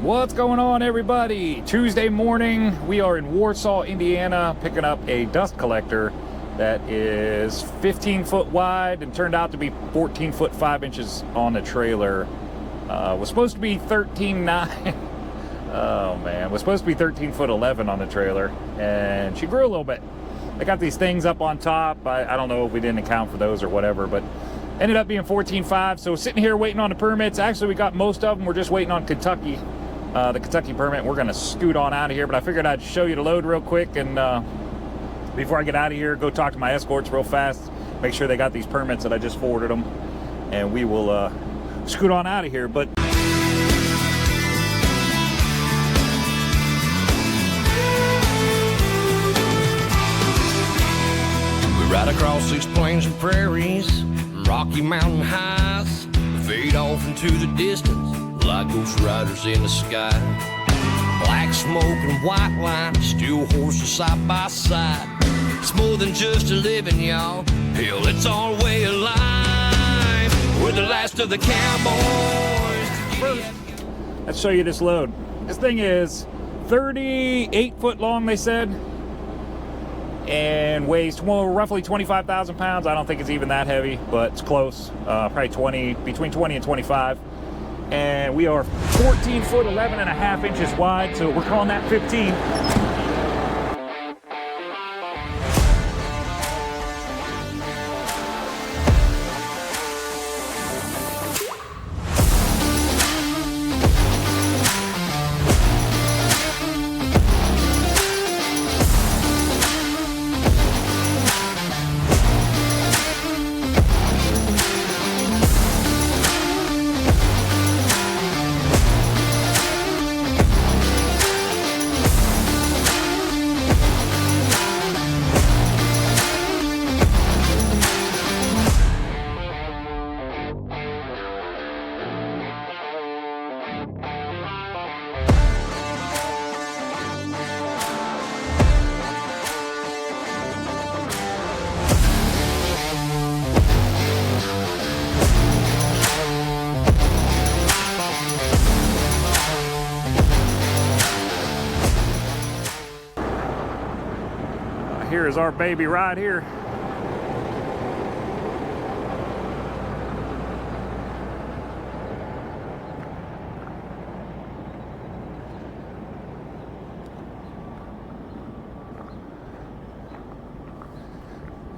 What's going on, everybody? Tuesday morning, we are in Warsaw, Indiana, picking up a dust collector that is 15 foot wide and turned out to be 14 foot 5 inches on the trailer. Was supposed to be 13.9. Oh man, was supposed to be 13 foot 11 on the trailer, and she grew a little bit. I got these things up on top. I don't know if we didn't account for those or whatever, but ended up being 14.5. So sitting here waiting on the permits. Actually, we got most of them. We're just waiting on Kentucky. The Kentucky permit. We're gonna scoot on out of here, but I figured I'd show you the load real quick, and before I get out of here, go talk to my escorts real fast, make sure they got these permits that I just forwarded them, and we will scoot on out of here. But we ride across these plains and prairies, rocky mountain highs, fade off into the distance like ghost riders in the sky. Black smoke and white line, steel horses side by side. It's more than just a living, y'all. Hell, it's our way of life. We're the last of the cowboys. First, let's show you this load. This thing is 38 foot long, they said, and weighs roughly 25,000 pounds. I don't think it's even that heavy, but it's close. Probably between 20 and 25. And we are 14 foot 11 and a half inches wide, so we're calling that 15. Here is our baby right here.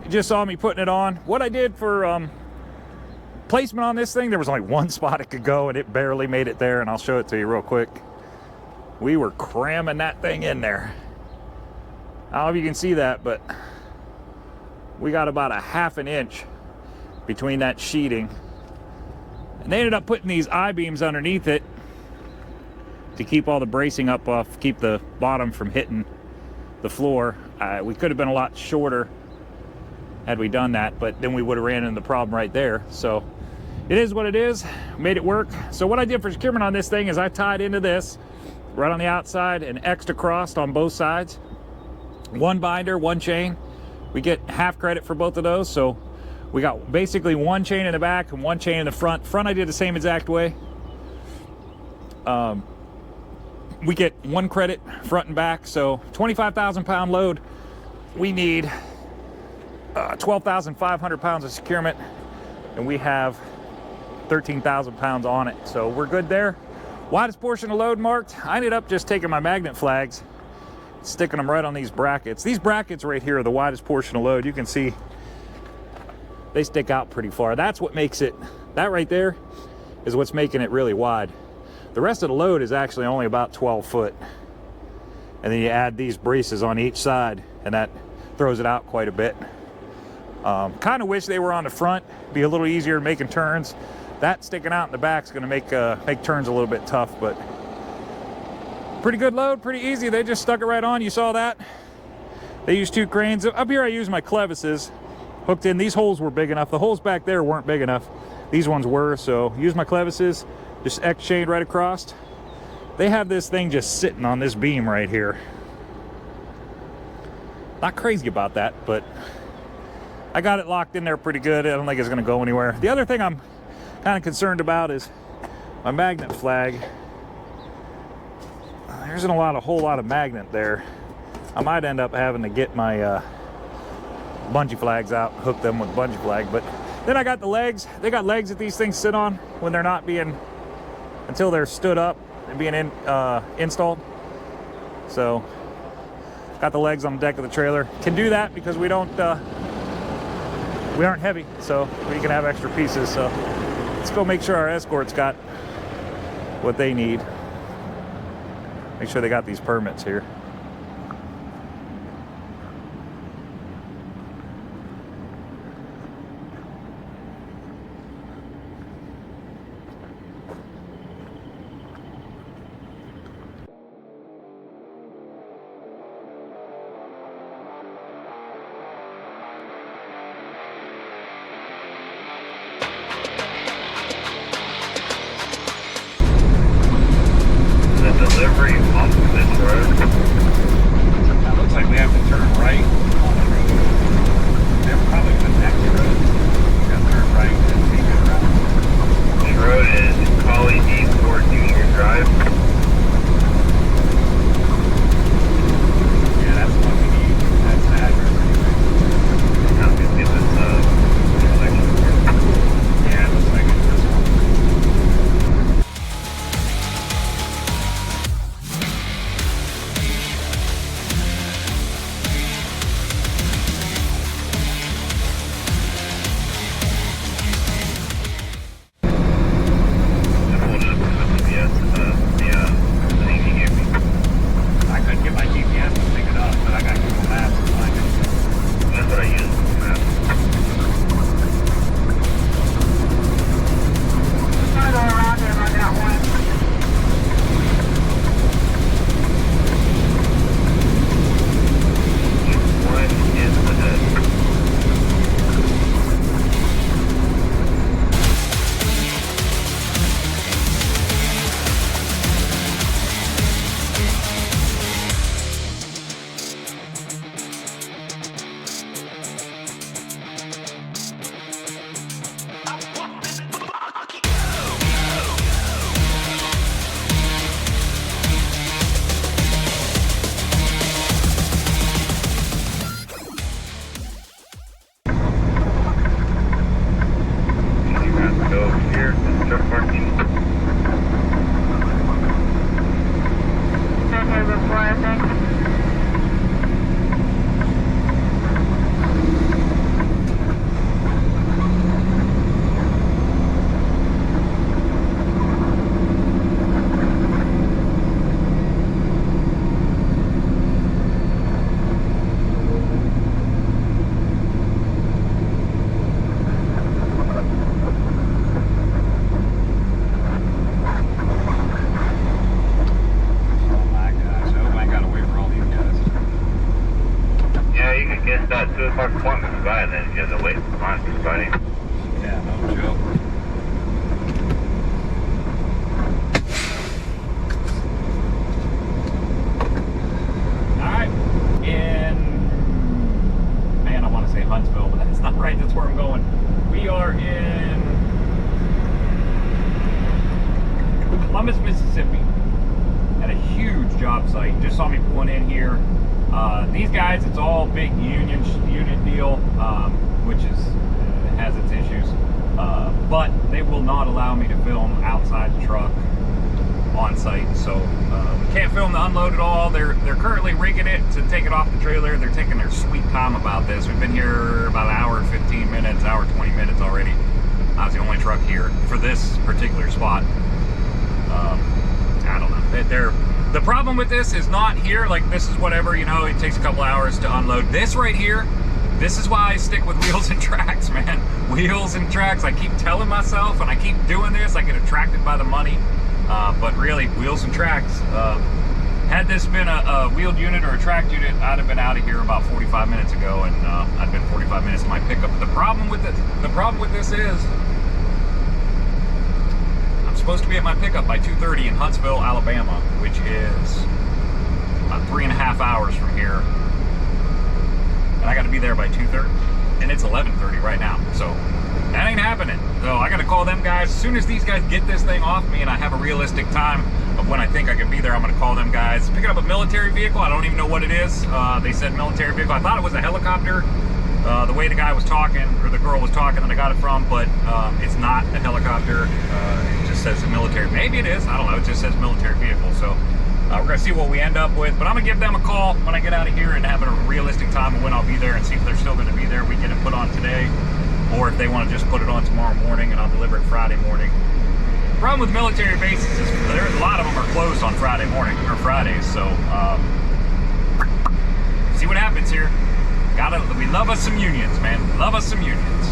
You just saw me putting it on. What I did for placement on this thing, there was only one spot it could go, and it barely made it there, and I'll show it to you real quick. We were cramming that thing in there. I don't know if you can see that, but we got about a ½ an inch between that sheeting. And they ended up putting these I-beams underneath it to keep all the bracing up off, keep the bottom from hitting the floor. We could have been a lot shorter had we done that, but then we would have ran into the problem right there. So it is what it is. Made it work. So what I did for securement on this thing is I tied into this right on the outside and X'd across on both sides. One binder, one chain. We get half credit for both of those, so we got basically one chain in the back and one chain in the front. Front I did the same exact way. We get one credit front and back, so 25,000 pound load. We need 12,500 pounds of securement, and we have 13,000 pounds on it, so we're good there. Widest portion of load marked. I ended up just taking my magnet flags, sticking them right on these brackets. These brackets right here are the widest portion of load. You can see they stick out pretty far. That's what makes it, that right there is what's making it really wide. The rest of the load is actually only about 12 foot. And then you add these braces on each side, and that throws it out quite a bit. Kind of wish they were on the front, be a little easier making turns. That sticking out in the back is going to make turns a little bit tough, but pretty good load, pretty easy. They just stuck it right on. You saw that. They used 2 cranes. Up here I used my clevises hooked in. These holes were big enough. The holes back there weren't big enough. These ones were, so used my clevises, just X chained right across. They have this thing just sitting on this beam right here. Not crazy about that, but I got it locked in there pretty good. I don't think it's going to go anywhere. The other thing I'm kind of concerned about is my magnet flag. there isn't a whole lot of magnet there. I might end up having to get my bungee flags out, hook them with bungee flag. But then I got the legs. They got legs that these things sit on when they're not being, until they're stood up and being installed. So got the legs on the deck of the trailer. Can do that because we aren't heavy, so we can have extra pieces. So let's go make sure our escorts got what they need. Make sure they got these permits here. Delivery off of this road. Now it looks like we have to turn right on the road. They're probably the next road. We got to turn right and take it around. This road is Collie Eastport Junior Drive. Yeah, that's what we need. That's the address anyway. Now just give us selection here. Yeah, it looks like it's this one. I couldn't get my GPS to pick it up, but I got Google Maps to find it. That's what I use. Gonna go around and run that one. One is ahead. You have to go over here to the truck parking. Been here before, I think. Oh my gosh, I hope I ain't gotta wait for all these guys. Yeah, you can get that 2 o'clock appointment by and then you have to wait for monsters by. Yeah, no joke. Alright, man, I want to say Huntsville, but that's not right, that's where I'm going. We are in Columbus, Mississippi, at a huge job site. Just saw me pulling in here. These guys, it's all big unit deal, which has its issues. But they will not allow me to film outside the truck on site, so we can't film the unload at all. They're currently rigging it to take it off the trailer. They're taking their sweet time about this. We've been here about an hour and 15 minutes, hour 20 minutes already. I was the only truck here for this particular spot. I don't know. The problem with this is not here, like this is whatever, you know, it takes a couple hours to unload. This right here, this is why I stick with wheels and tracks, man. Wheels and tracks. I keep telling myself, and I keep doing this, I get attracted by the money. But really, wheels and tracks. Had this been a wheeled unit or a tracked unit, I'd have been out of here about 45 minutes ago, and I'd been 45 minutes to my pickup. The problem with this is I'm supposed to be at my pickup by 2:30 in Huntsville, Alabama, which is about 3.5 hours from here, and I got to be there by 2:30, and it's 11:30 right now. So that ain't happening. So I gotta call them guys. As soon as these guys get this thing off me and I have a realistic time of when I think I can be there, I'm gonna call them guys. Picking up a military vehicle, I don't even know what it is. They said military vehicle. I thought it was a helicopter, the way the guy was talking, or the girl was talking that I got it from, but it's not a helicopter. It just says a military, maybe it is, I don't know, it just says military vehicle. So we're gonna see what we end up with, but I'm gonna give them a call when I get out of here and have a realistic time of when I'll be there and see if they're still gonna be there. We get it put on today, or if they want to just put it on tomorrow morning and I'll deliver it Friday morning. The problem with military bases is there's a lot of them are closed on Friday morning or Fridays, so see what happens here. We love us some unions, man. Love us some unions.